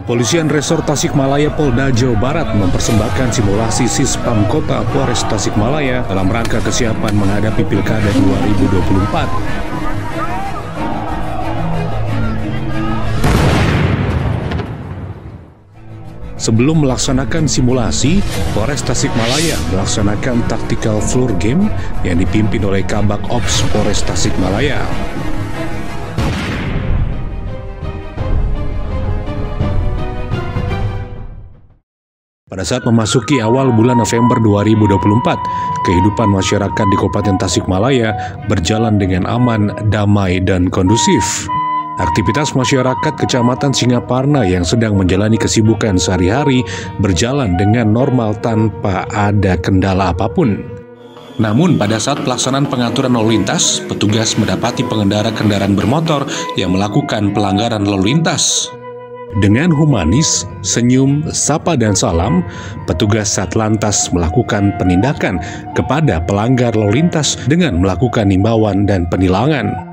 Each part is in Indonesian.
Kepolisian Resort Tasikmalaya Polda Jawa Barat mempersembahkan simulasi Sispam Kota Polres Tasikmalaya dalam rangka kesiapan menghadapi Pilkada 2024. Sebelum melaksanakan simulasi, Polres Tasikmalaya melaksanakan tactical floor game yang dipimpin oleh Kabak Ops Polres Tasikmalaya. Pada saat memasuki awal bulan November 2024, kehidupan masyarakat di Kabupaten Tasikmalaya berjalan dengan aman, damai, dan kondusif. Aktivitas masyarakat Kecamatan Singaparna yang sedang menjalani kesibukan sehari-hari berjalan dengan normal tanpa ada kendala apapun. Namun pada saat pelaksanaan pengaturan lalu lintas, petugas mendapati pengendara kendaraan bermotor yang melakukan pelanggaran lalu lintas. Dengan humanis, senyum, sapa dan salam, petugas Satlantas melakukan penindakan kepada pelanggar lalu lintas dengan melakukan himbauan dan penilangan.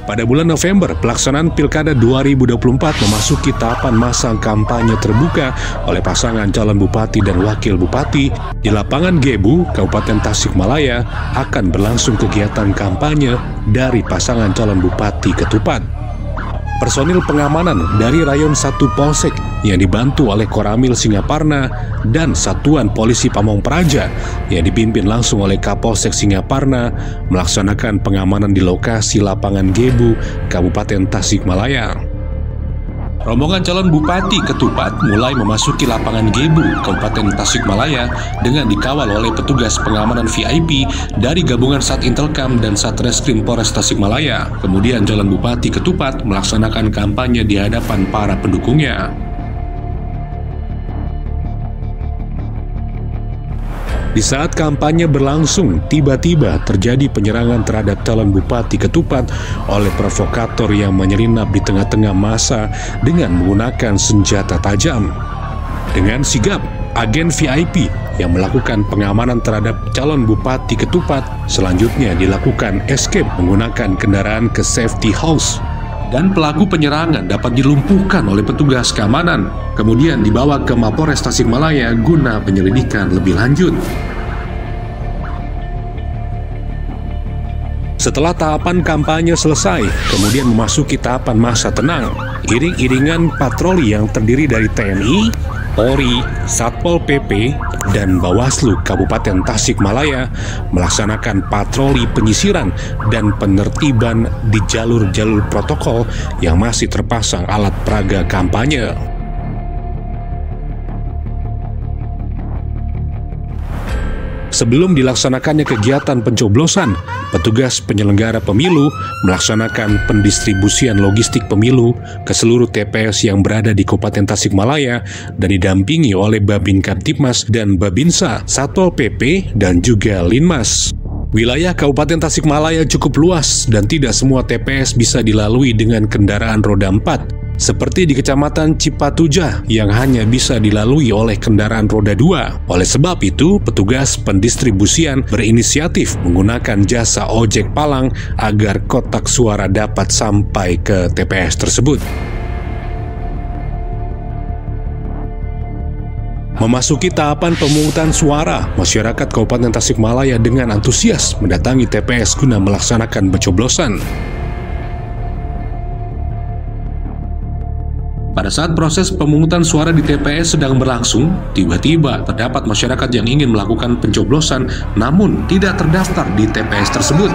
Pada bulan November, pelaksanaan Pilkada 2024 memasuki tahapan masa kampanye terbuka oleh pasangan calon bupati dan wakil bupati. Di lapangan Gebu, Kabupaten Tasikmalaya, akan berlangsung kegiatan kampanye dari pasangan calon bupati Ketupat. Personil pengamanan dari Rayon 1 Polsek yang dibantu oleh Koramil Singaparna dan Satuan Polisi Pamong Praja yang dipimpin langsung oleh Kapolsek Singaparna melaksanakan pengamanan di lokasi lapangan Gebu, Kabupaten Tasikmalaya. Rombongan calon bupati Ketupat mulai memasuki lapangan Gebu, Kabupaten Tasikmalaya dengan dikawal oleh petugas pengamanan VIP dari gabungan Satintelkam dan Satreskrim Polres Tasikmalaya. Kemudian calon bupati Ketupat melaksanakan kampanye di hadapan para pendukungnya. Di saat kampanye berlangsung, tiba-tiba terjadi penyerangan terhadap calon bupati Ketupat oleh provokator yang menyelinap di tengah-tengah massa dengan menggunakan senjata tajam. Dengan sigap, agen VIP yang melakukan pengamanan terhadap calon bupati Ketupat selanjutnya dilakukan escape menggunakan kendaraan ke safety house. Dan pelaku penyerangan dapat dilumpuhkan oleh petugas keamanan, kemudian dibawa ke Mapolres Tasikmalaya guna penyelidikan lebih lanjut. Setelah tahapan kampanye selesai, kemudian memasuki tahapan masa tenang. Iring-iringan patroli yang terdiri dari TNI, Polri, Satpol PP, dan Bawaslu Kabupaten Tasikmalaya melaksanakan patroli penyisiran dan penertiban di jalur-jalur protokol yang masih terpasang alat peraga kampanye. Sebelum dilaksanakannya kegiatan pencoblosan, petugas penyelenggara pemilu melaksanakan pendistribusian logistik pemilu ke seluruh TPS yang berada di Kabupaten Tasikmalaya dan didampingi oleh Babin Kamtibmas dan Babinsa, Satpol PP, dan juga Linmas. Wilayah Kabupaten Tasikmalaya cukup luas dan tidak semua TPS bisa dilalui dengan kendaraan roda 4. Seperti di Kecamatan Cipatujah yang hanya bisa dilalui oleh kendaraan roda 2. Oleh sebab itu, petugas pendistribusian berinisiatif menggunakan jasa ojek palang agar kotak suara dapat sampai ke TPS tersebut. Memasuki tahapan pemungutan suara, masyarakat Kabupaten Tasikmalaya dengan antusias mendatangi TPS guna melaksanakan pencoblosan. Pada saat proses pemungutan suara di TPS sedang berlangsung, tiba-tiba terdapat masyarakat yang ingin melakukan pencoblosan namun tidak terdaftar di TPS tersebut.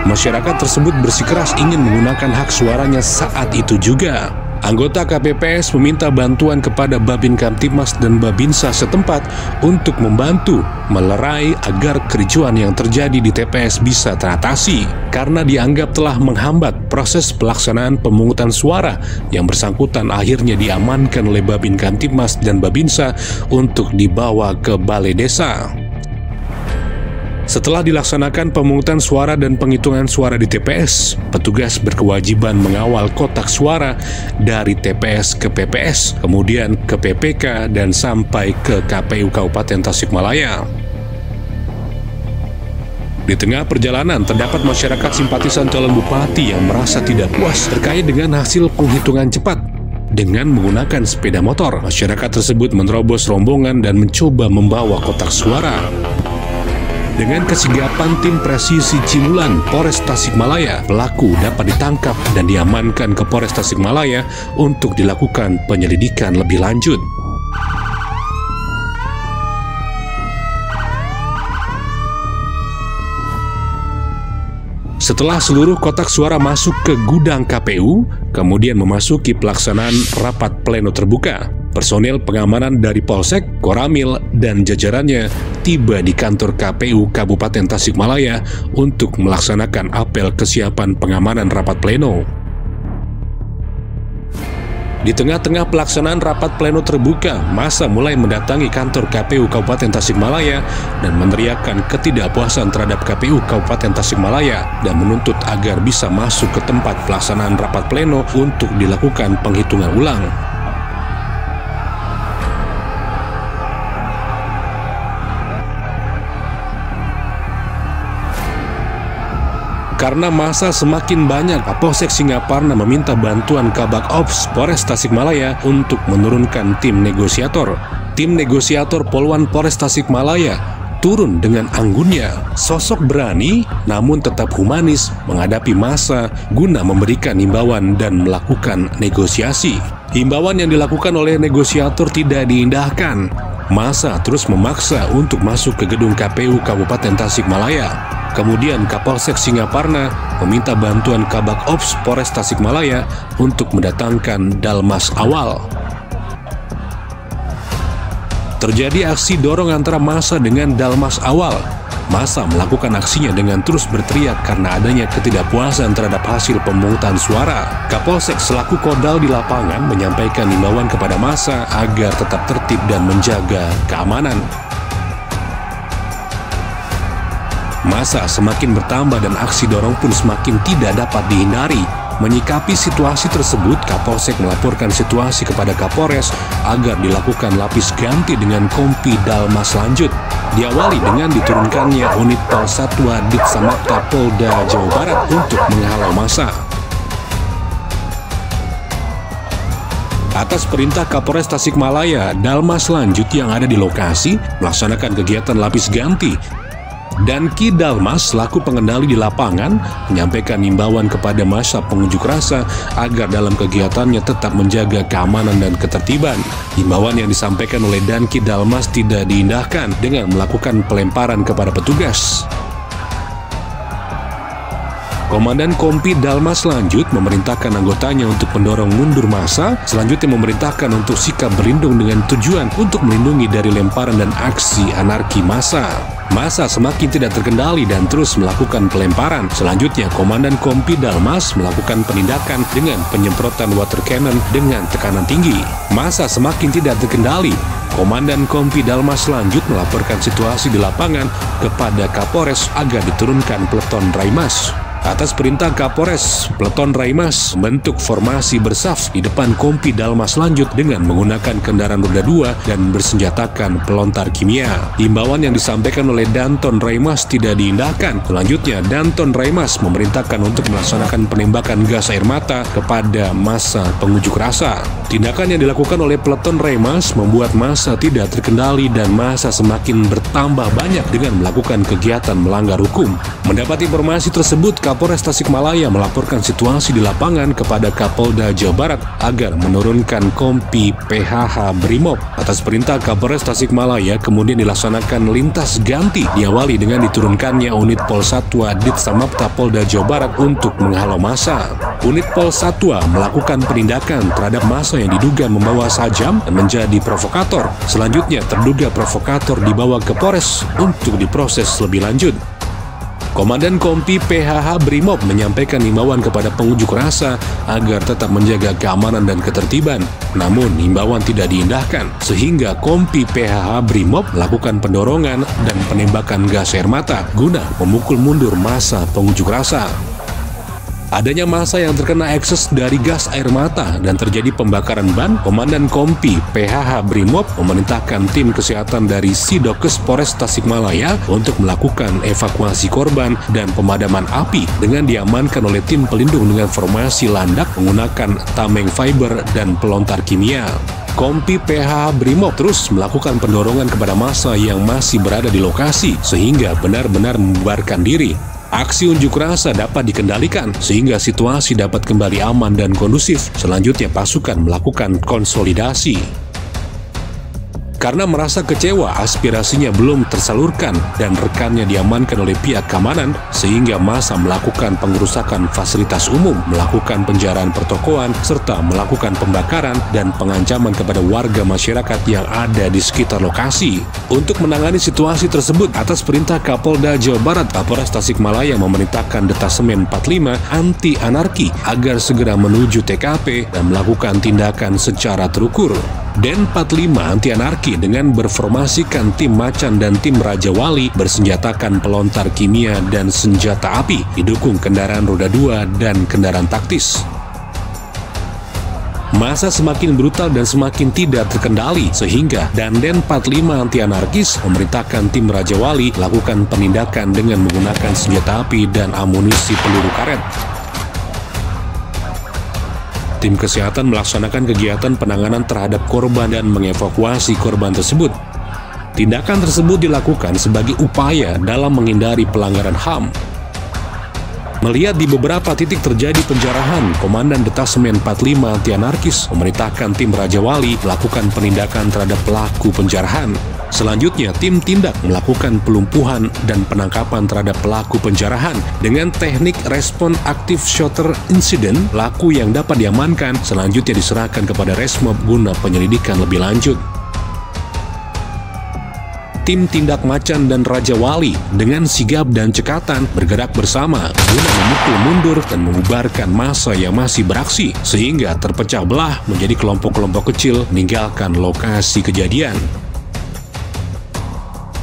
Masyarakat tersebut bersikeras ingin menggunakan hak suaranya saat itu juga. Anggota KPPS meminta bantuan kepada Babin Kamtibmas dan Babinsa setempat untuk membantu melerai agar kericuan yang terjadi di TPS bisa teratasi karena dianggap telah menghambat proses pelaksanaan pemungutan suara. Yang bersangkutan akhirnya diamankan oleh Babin Kamtibmas dan Babinsa untuk dibawa ke Balai Desa. Setelah dilaksanakan pemungutan suara dan penghitungan suara di TPS, petugas berkewajiban mengawal kotak suara dari TPS ke PPS, kemudian ke PPK, dan sampai ke KPU Kabupaten Tasikmalaya. Di Di tengah perjalanan, terdapat masyarakat simpatisan calon bupati yang merasa tidak puas terkait dengan hasil penghitungan cepat. Dengan menggunakan sepeda motor, masyarakat tersebut menerobos rombongan dan mencoba membawa kotak suara. Dengan kesigapan tim presisi Cimulan, Polres Tasikmalaya, pelaku dapat ditangkap dan diamankan ke Polres Tasikmalaya untuk dilakukan penyelidikan lebih lanjut. Setelah seluruh kotak suara masuk ke gudang KPU, kemudian memasuki pelaksanaan rapat pleno terbuka. Personel pengamanan dari Polsek, Koramil, dan jajarannya tiba di kantor KPU Kabupaten Tasikmalaya untuk melaksanakan apel kesiapan pengamanan rapat pleno. Di tengah-tengah pelaksanaan rapat pleno terbuka, massa mulai mendatangi kantor KPU Kabupaten Tasikmalaya dan meneriakkan ketidakpuasan terhadap KPU Kabupaten Tasikmalaya dan menuntut agar bisa masuk ke tempat pelaksanaan rapat pleno untuk dilakukan penghitungan ulang. Karena massa semakin banyak, Kapolsek Singaparna meminta bantuan Kabak Ops Polres Tasikmalaya untuk menurunkan tim negosiator. Tim negosiator Polwan Polres Tasikmalaya turun dengan anggunnya, sosok berani namun tetap humanis menghadapi massa guna memberikan himbauan dan melakukan negosiasi. Himbauan yang dilakukan oleh negosiator tidak diindahkan. Massa terus memaksa untuk masuk ke gedung KPU Kabupaten Tasikmalaya. Kemudian Kapolsek Singaparna meminta bantuan Kabak Ops Polres Tasikmalaya untuk mendatangkan Dalmas Awal. Terjadi aksi dorong antara massa dengan Dalmas Awal. Massa melakukan aksinya dengan terus berteriak karena adanya ketidakpuasan terhadap hasil pemungutan suara. Kapolsek selaku kodal di lapangan menyampaikan himbauan kepada massa agar tetap tertib dan menjaga keamanan. Massa semakin bertambah dan aksi dorong pun semakin tidak dapat dihindari. Menyikapi situasi tersebut, Kapolsek melaporkan situasi kepada Kapolres agar dilakukan lapis ganti dengan kompi Dalmas lanjut. Diawali dengan diturunkannya unit Pol Satwa Ditsamapta Polda Jawa Barat untuk menghalau massa. Atas perintah Kapolres Tasikmalaya, Dalmas lanjut yang ada di lokasi melaksanakan kegiatan lapis ganti. Dan Ki Dalmas selaku pengendali di lapangan menyampaikan himbauan kepada massa pengunjuk rasa agar dalam kegiatannya tetap menjaga keamanan dan ketertiban. Himbauan yang disampaikan oleh Danki Dalmas tidak diindahkan dengan melakukan pelemparan kepada petugas. Komandan Kompi Dalmas lanjut memerintahkan anggotanya untuk mendorong mundur massa, selanjutnya memerintahkan untuk sikap berlindung dengan tujuan untuk melindungi dari lemparan dan aksi anarki massa. Massa semakin tidak terkendali dan terus melakukan pelemparan. Selanjutnya, Komandan Kompi Dalmas melakukan penindakan dengan penyemprotan water cannon dengan tekanan tinggi. Massa semakin tidak terkendali. Komandan Kompi Dalmas lanjut melaporkan situasi di lapangan kepada Kapolres agar diturunkan peleton Raimas. Atas perintah Kapolres, peleton Raimas membentuk formasi bersaf di depan Kompi Dalmas lanjut dengan menggunakan kendaraan roda 2 dan bersenjatakan pelontar kimia. Himbauan yang disampaikan oleh Danton Raimas tidak diindahkan. Selanjutnya, Danton Raimas memerintahkan untuk melaksanakan penembakan gas air mata kepada massa pengunjuk rasa. Tindakan yang dilakukan oleh peleton Raimas membuat massa tidak terkendali dan massa semakin bertambah banyak dengan melakukan kegiatan melanggar hukum. Mendapat informasi tersebut, Kapolres Tasikmalaya melaporkan situasi di lapangan kepada Kapolda Jawa Barat agar menurunkan Kompi PHH Brimob. Atas perintah Kapolres Tasikmalaya kemudian dilaksanakan lintas ganti, diawali dengan diturunkannya unit Pol Satwa Ditsamapta Polda Jawa Barat untuk menghalau massa. Unit Pol Satwa melakukan penindakan terhadap massa yang diduga membawa sajam dan menjadi provokator. Selanjutnya, terduga provokator dibawa ke Polres untuk diproses lebih lanjut. Komandan Kompi PHH Brimob menyampaikan himbauan kepada pengunjuk rasa agar tetap menjaga keamanan dan ketertiban. Namun, himbauan tidak diindahkan, sehingga Kompi PHH Brimob melakukan pendorongan dan penembakan gas air mata guna memukul mundur massa pengunjuk rasa. Adanya massa yang terkena ekses dari gas air mata dan terjadi pembakaran ban, Komandan Kompi PHH Brimob memerintahkan tim kesehatan dari Sidokes Polres Tasikmalaya untuk melakukan evakuasi korban dan pemadaman api dengan diamankan oleh tim pelindung dengan formasi landak menggunakan tameng fiber dan pelontar kimia. Kompi PHH Brimob terus melakukan pendorongan kepada massa yang masih berada di lokasi sehingga benar-benar membubarkan diri. Aksi unjuk rasa dapat dikendalikan sehingga situasi dapat kembali aman dan kondusif. Selanjutnya pasukan melakukan konsolidasi. Karena merasa kecewa aspirasinya belum tersalurkan dan rekannya diamankan oleh pihak keamanan, sehingga massa melakukan pengrusakan fasilitas umum, melakukan penjarahan pertokoan, serta melakukan pembakaran dan pengancaman kepada warga masyarakat yang ada di sekitar lokasi. Untuk menangani situasi tersebut, atas perintah Kapolda Jawa Barat, Kapolres Tasikmalaya memerintahkan Detasemen 45 Anti-Anarki agar segera menuju TKP dan melakukan tindakan secara terukur. Den 45 Anti-Anarki dengan berformasikan tim Macan dan tim Raja Wali bersenjatakan pelontar kimia dan senjata api, didukung kendaraan roda 2 dan kendaraan taktis. Massa semakin brutal dan semakin tidak terkendali, sehingga Dandim 45 Anti-Anarkis memerintahkan tim Raja Wali melakukan penindakan dengan menggunakan senjata api dan amunisi peluru karet. Tim kesehatan melaksanakan kegiatan penanganan terhadap korban dan mengevakuasi korban tersebut. Tindakan tersebut dilakukan sebagai upaya dalam menghindari pelanggaran HAM. Melihat di beberapa titik terjadi penjarahan, Komandan Detasemen 45 Anti-Anarkis memerintahkan tim Raja Wali melakukan penindakan terhadap pelaku penjarahan. Selanjutnya, tim tindak melakukan pelumpuhan dan penangkapan terhadap pelaku penjarahan dengan teknik respon aktif shooter incident. Pelaku yang dapat diamankan selanjutnya diserahkan kepada Resmob guna penyelidikan lebih lanjut. Tim tindak Macan dan Raja Wali dengan sigap dan cekatan bergerak bersama guna memukul mundur dan membubarkan massa yang masih beraksi sehingga terpecah belah menjadi kelompok-kelompok kecil meninggalkan lokasi kejadian.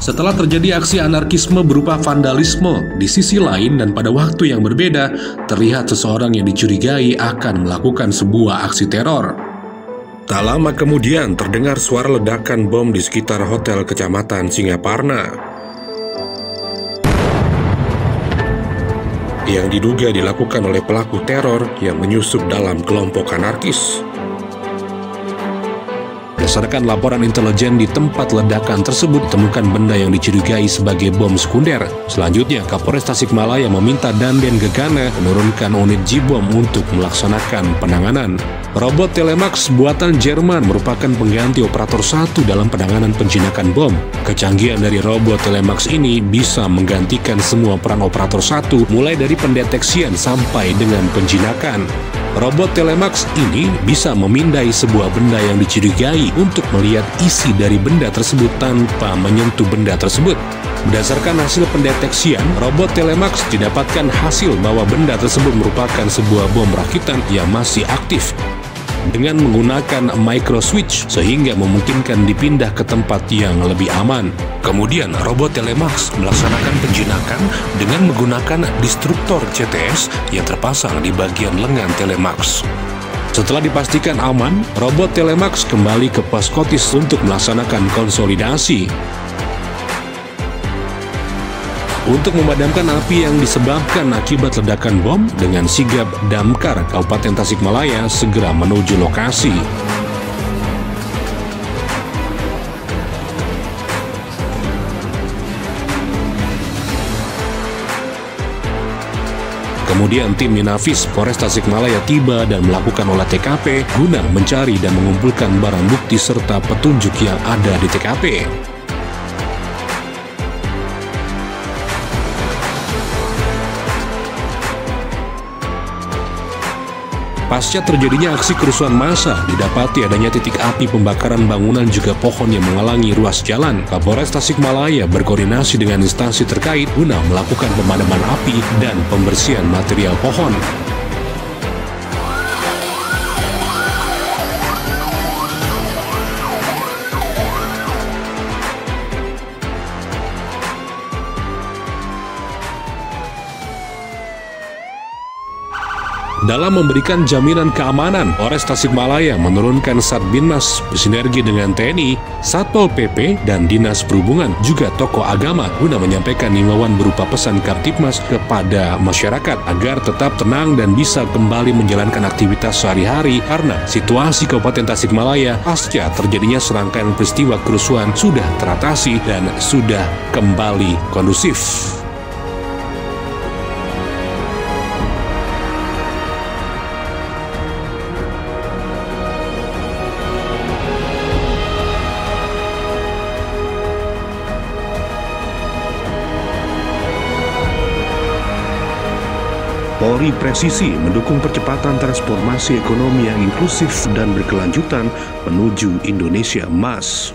Setelah terjadi aksi anarkisme berupa vandalisme, di sisi lain dan pada waktu yang berbeda, terlihat seseorang yang dicurigai akan melakukan sebuah aksi teror. Tak lama kemudian terdengar suara ledakan bom di sekitar hotel Kecamatan Singaparna, yang diduga dilakukan oleh pelaku teror yang menyusup dalam kelompok anarkis. Berdasarkan laporan intelijen, di tempat ledakan tersebut ditemukan benda yang dicurigai sebagai bom sekunder. Selanjutnya, Kapolres Tasikmalaya meminta Dandim Gegana menurunkan unit J-Bom untuk melaksanakan penanganan. Robot Telemax buatan Jerman merupakan pengganti operator 1 dalam penanganan penjinakan bom. Kecanggihan dari robot Telemax ini bisa menggantikan semua peran operator 1, mulai dari pendeteksian sampai dengan penjinakan. Robot Telemax ini bisa memindai sebuah benda yang dicurigai untuk melihat isi dari benda tersebut tanpa menyentuh benda tersebut. Berdasarkan hasil pendeteksian, robot Telemax didapatkan hasil bahwa benda tersebut merupakan sebuah bom rakitan yang masih aktif dengan menggunakan micro switch sehingga memungkinkan dipindah ke tempat yang lebih aman. Kemudian robot Telemax melaksanakan penjinakan dengan menggunakan destruktor CTS yang terpasang di bagian lengan Telemax. Setelah dipastikan aman, robot Telemax kembali ke pos Kotis untuk melaksanakan konsolidasi untuk memadamkan api yang disebabkan akibat ledakan bom. Dengan sigap Damkar Kabupaten Tasikmalaya segera menuju lokasi. Kemudian tim Inafis Polres Tasikmalaya tiba dan melakukan olah TKP guna mencari dan mengumpulkan barang bukti serta petunjuk yang ada di TKP. Pasca terjadinya aksi kerusuhan massa, didapati adanya titik api pembakaran bangunan juga pohon yang menghalangi ruas jalan. Kapolres Tasikmalaya berkoordinasi dengan instansi terkait guna melakukan pemadaman api dan pembersihan material pohon. Dalam memberikan jaminan keamanan, Polres Tasikmalaya menurunkan Satbinmas bersinergi dengan TNI, Satpol PP, dan Dinas Perhubungan, juga tokoh agama guna menyampaikan himbauan berupa pesan Kamtibmas kepada masyarakat agar tetap tenang dan bisa kembali menjalankan aktivitas sehari-hari karena situasi Kabupaten Tasikmalaya pasca terjadinya serangkaian peristiwa kerusuhan sudah teratasi dan sudah kembali kondusif. Polri presisi mendukung percepatan transformasi ekonomi yang inklusif dan berkelanjutan menuju Indonesia Emas.